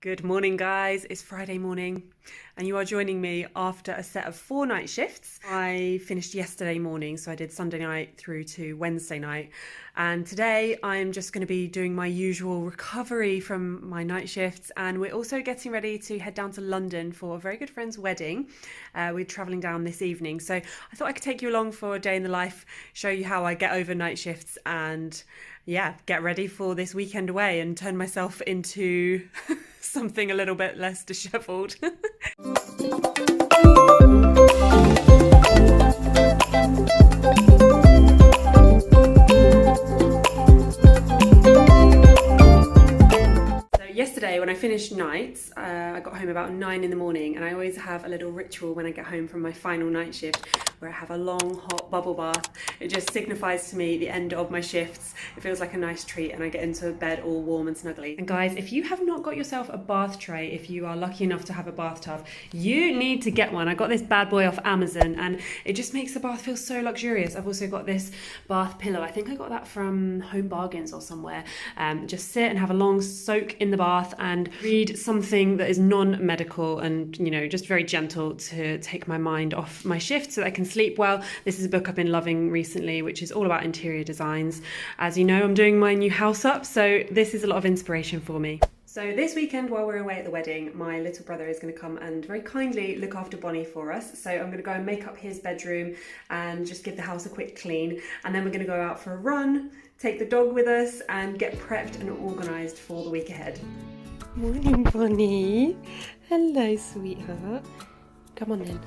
Good morning, guys. It's Friday morning, and you are joining me after a set of 4 night shifts. I finished yesterday morning, so I did Sunday night through to Wednesday night. And today I'm just going to be doing my usual recovery from my night shifts. And we're also getting ready to head down to London for a very good friend's wedding. We're traveling down this evening. So I thought I could take you along for a day in the life, show you how I get over night shifts, and get ready for this weekend away and turn myself into something a little bit less disheveled. Yesterday when I finished nights, I got home about 9 in the morning, and I always have a little ritual when I get home from my final night shift where I have a long hot bubble bath. It just signifies to me the end of my shifts. It feels like a nice treat, and I get into bed all warm and snuggly. And guys, if you have not got yourself a bath tray, if you are lucky enough to have a bathtub, you need to get one. I got this bad boy off Amazon, and it just makes the bath feel so luxurious. I've also got this bath pillow. I think I got that from Home Bargains or somewhere. Just sit and have a long soak in the bath and read something that is non-medical and, just very gentle to take my mind off my shift so that I can sleep well. This is a book I've been loving recently, which is all about interior designs. As you know, I'm doing my new house up, so this is a lot of inspiration for me. So this weekend, while we're away at the wedding, my little brother is going to come and very kindly look after Bonnie for us. So I'm going to go and make up his bedroom and just give the house a quick clean. And then we're going to go out for a run, take the dog with us, and get prepped and organised for the week ahead. Morning, Bonnie. Hello, sweetheart. Come on then.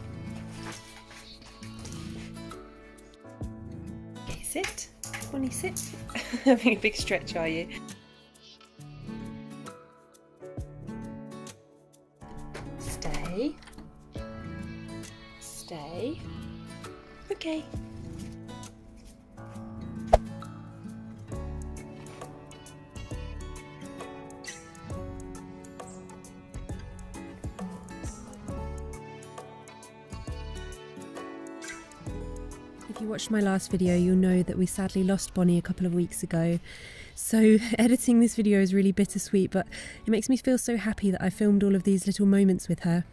Okay, sit. Bonnie, sit. Having a big stretch, are you? Stay. Stay. Okay. If you watched my last video, you'll know that we sadly lost Bonnie a couple of weeks ago. So editing this video is really bittersweet, but it makes me feel so happy that I filmed all of these little moments with her.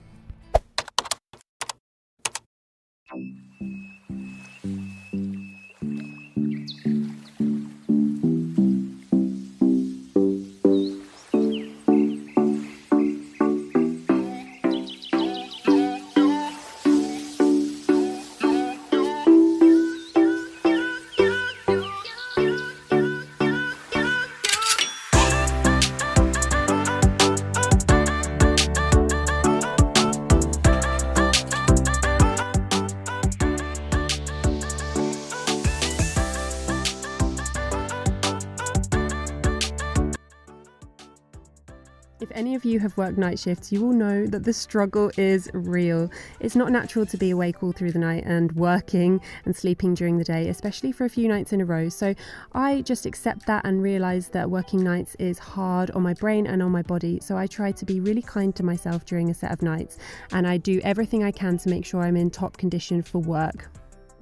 If any of you have worked night shifts, you will know that the struggle is real. It's not natural to be awake all through the night and working and sleeping during the day, especially for a few nights in a row. So I just accept that and realise that working nights is hard on my brain and on my body. So I try to be really kind to myself during a set of nights, and I do everything I can to make sure I'm in top condition for work.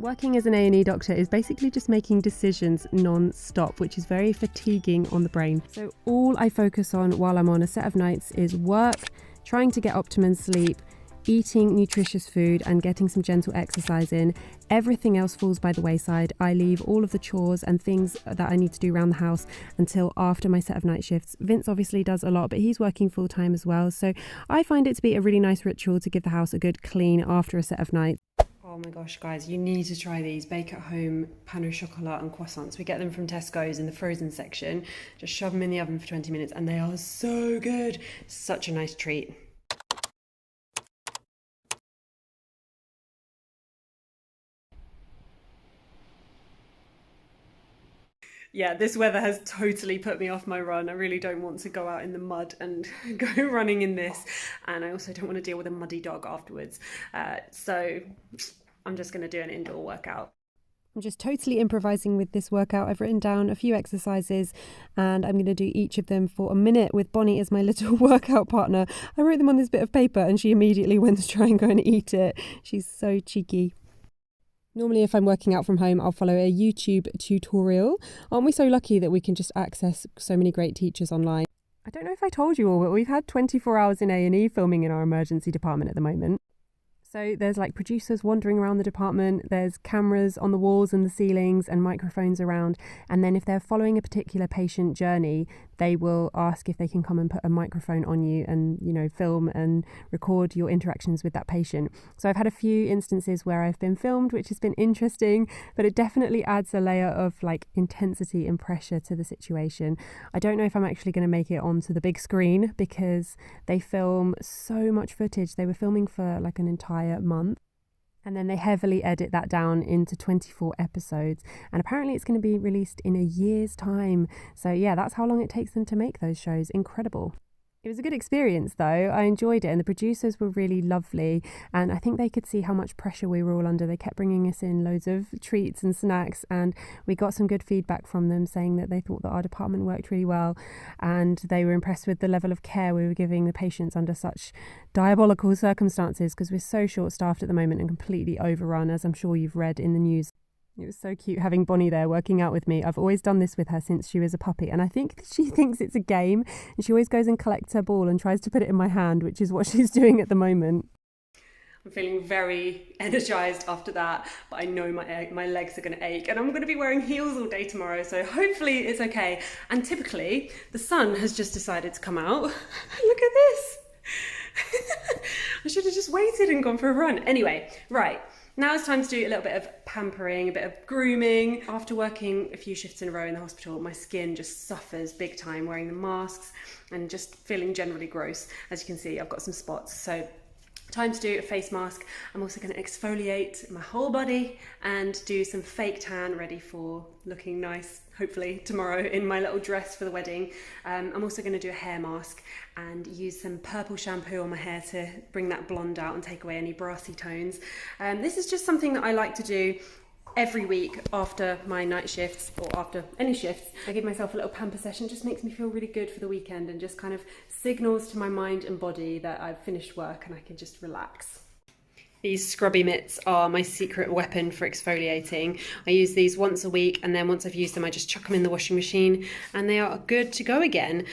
Working as an A&E doctor is basically just making decisions non-stop, which is very fatiguing on the brain. So all I focus on while I'm on a set of nights is work, trying to get optimum sleep, eating nutritious food and getting some gentle exercise in. Everything else falls by the wayside. I leave all of the chores and things that I need to do around the house until after my set of night shifts. Vince obviously does a lot, but he's working full time as well. So I find it to be a really nice ritual to give the house a good clean after a set of nights. Oh my gosh, guys, you need to try these bake at home pain au chocolat and croissants. We get them from Tesco's in the frozen section. Just shove them in the oven for 20 minutes and they are so good. Such a nice treat. Yeah, this weather has totally put me off my run. I really don't want to go out in the mud and go running in this. And I also don't want to deal with a muddy dog afterwards. So I'm just going to do an indoor workout. I'm just totally improvising with this workout. I've written down a few exercises and I'm going to do each of them for a minute with Bonnie as my little workout partner. I wrote them on this bit of paper and she immediately went to try and go and eat it. She's so cheeky. Normally, if I'm working out from home, I'll follow a YouTube tutorial. Aren't we so lucky that we can just access so many great teachers online? I don't know if I told you all, but we've had 24 hours in A&E filming in our emergency department at the moment. So there's like producers wandering around the department, there's cameras on the walls and the ceilings and microphones around. And then if they're following a particular patient journey, they will ask if they can come and put a microphone on you and, film and record your interactions with that patient. So I've had a few instances where I've been filmed, which has been interesting, but it definitely adds a layer of like intensity and pressure to the situation. I don't know if I'm actually going to make it onto the big screen because they film so much footage. They were filming for like an entire month, and then they heavily edit that down into 24 episodes, and apparently it's going to be released in a year's time. So yeah, that's how long it takes them to make those shows. Incredible. It was a good experience though. I enjoyed it, and the producers were really lovely, and I think they could see how much pressure we were all under. They kept bringing us in loads of treats and snacks, and we got some good feedback from them saying that they thought that our department worked really well, and they were impressed with the level of care we were giving the patients under such diabolical circumstances, because we're so short-staffed at the moment and completely overrun, as I'm sure you've read in the news. It was so cute having Bonnie there working out with me. I've always done this with her since she was a puppy, and I think she thinks it's a game, and she always goes and collects her ball and tries to put it in my hand, which is what she's doing at the moment. I'm feeling very energised after that, but I know my legs are going to ache, and I'm going to be wearing heels all day tomorrow, so hopefully it's okay. And typically, the sun has just decided to come out. Look at this! I should have just waited and gone for a run. Anyway, right. Now it's time to do a little bit of pampering, a bit of grooming. After working a few shifts in a row in the hospital, my skin just suffers big time wearing the masks and just feeling generally gross. As you can see, I've got some spots. So time to do a face mask. I'm also going to exfoliate my whole body and do some fake tan, ready for looking nice, hopefully tomorrow in my little dress for the wedding. I'm also going to do a hair mask and use some purple shampoo on my hair to bring that blonde out and take away any brassy tones. This is just something that I like to do every week after my night shifts or after any shifts. I give myself a little pamper session. It just makes me feel really good for the weekend and just kind of signals to my mind and body that I've finished work and I can just relax. These scrubby mitts are my secret weapon for exfoliating. I use these once a week, and then once I've used them I just chuck them in the washing machine and they are good to go again.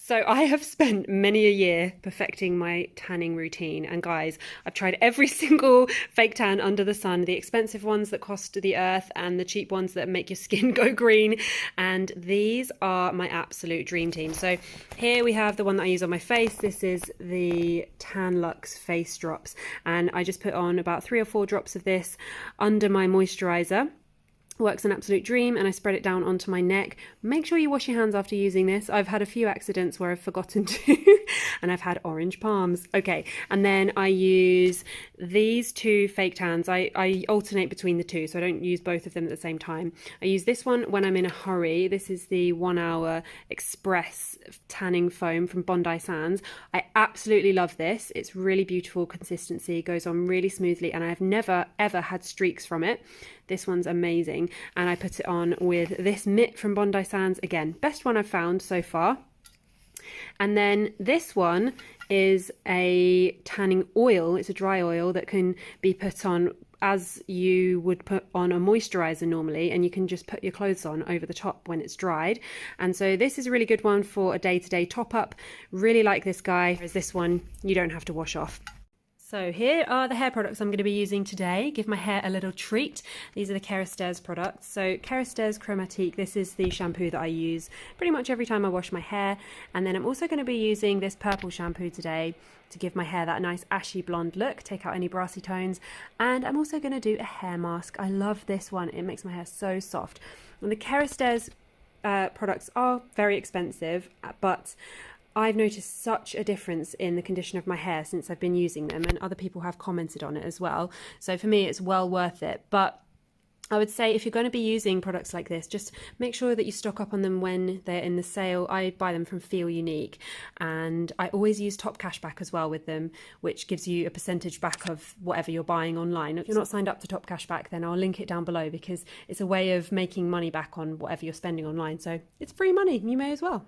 So I have spent many a year perfecting my tanning routine, and guys, I've tried every single fake tan under the sun, the expensive ones that cost the earth and the cheap ones that make your skin go green, and these are my absolute dream team. So here we have the one that I use on my face. This is the Tan Luxe face drops, and I just put on about 3 or 4 drops of this under my moisturizer. Works an absolute dream, and I spread it down onto my neck. Make sure you wash your hands after using this. I've had a few accidents where I've forgotten to and I've had orange palms. Okay, and then I use these 2 fake tans. I alternate between the 2, so I don't use both of them at the same time. I use this one when I'm in a hurry. This is the 1 Hour Express tanning foam from Bondi Sands. I absolutely love this. It's really beautiful consistency, goes on really smoothly, and I've never ever had streaks from it. This one's amazing, and I put it on with this mitt from Bondi Sands. Again, best one I've found so far. And then this one is a tanning oil. It's a dry oil that can be put on as you would put on a moisturizer normally, and you can just put your clothes on over the top when it's dried. And so this is a really good one for a day-to-day top up. Really like this guy. Whereas this one you don't have to wash off. So here are the hair products I'm going to be using today. Give my hair a little treat. These are the Kerastase products. So Kerastase Chromatique, this is the shampoo that I use pretty much every time I wash my hair. And then I'm also going to be using this purple shampoo today to give my hair that nice ashy blonde look, take out any brassy tones. And I'm also going to do a hair mask. I love this one. It makes my hair so soft. And the Kerastase products are very expensive, but I've noticed such a difference in the condition of my hair since I've been using them, and other people have commented on it as well. So for me, it's well worth it. But I would say if you're going to be using products like this, just make sure that you stock up on them when they're in the sale. I buy them from Feel Unique, and I always use Top Cashback as well with them, which gives you a percentage back of whatever you're buying online. If you're not signed up to Top Cashback, then I'll link it down below, because it's a way of making money back on whatever you're spending online. So it's free money, you may as well.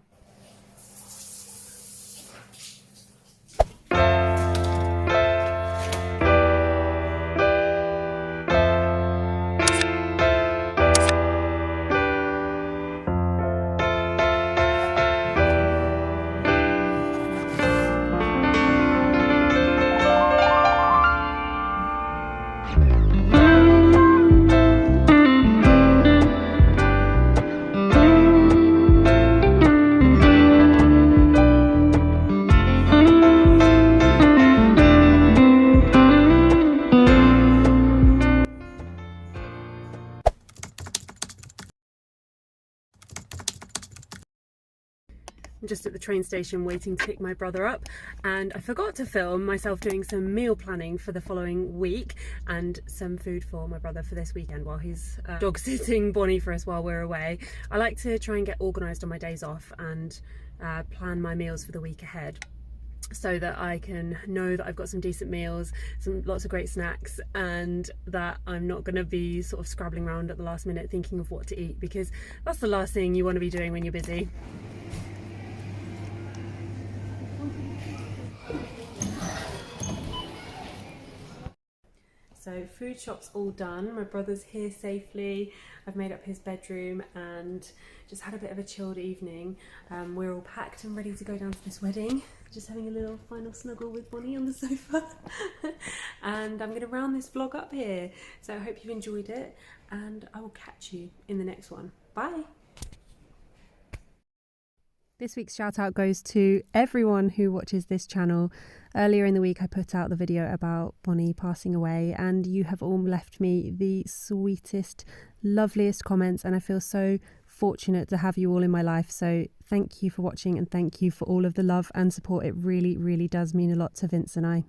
just at the train station waiting to pick my brother up, and I forgot to film myself doing some meal planning for the following week and some food for my brother for this weekend while he's dog sitting Bonnie for us while we're away. I like to try and get organised on my days off and plan my meals for the week ahead, so that I can know that I've got some decent meals, lots of great snacks, and that I'm not going to be sort of scrabbling around at the last minute thinking of what to eat, because that's the last thing you want to be doing when you're busy. So food shop's all done. My brother's here safely. I've made up his bedroom and just had a bit of a chilled evening. We're all packed and ready to go down to this wedding. Just having a little final snuggle with Bonnie on the sofa. And I'm going to round this vlog up here. So I hope you've enjoyed it, and I will catch you in the next one. Bye. This week's shout out goes to everyone who watches this channel. Earlier in the week I put out the video about Bonnie passing away, and you have all left me the sweetest, loveliest comments, and I feel so fortunate to have you all in my life. So thank you for watching, and thank you for all of the love and support. It really, really does mean a lot to Vince and I.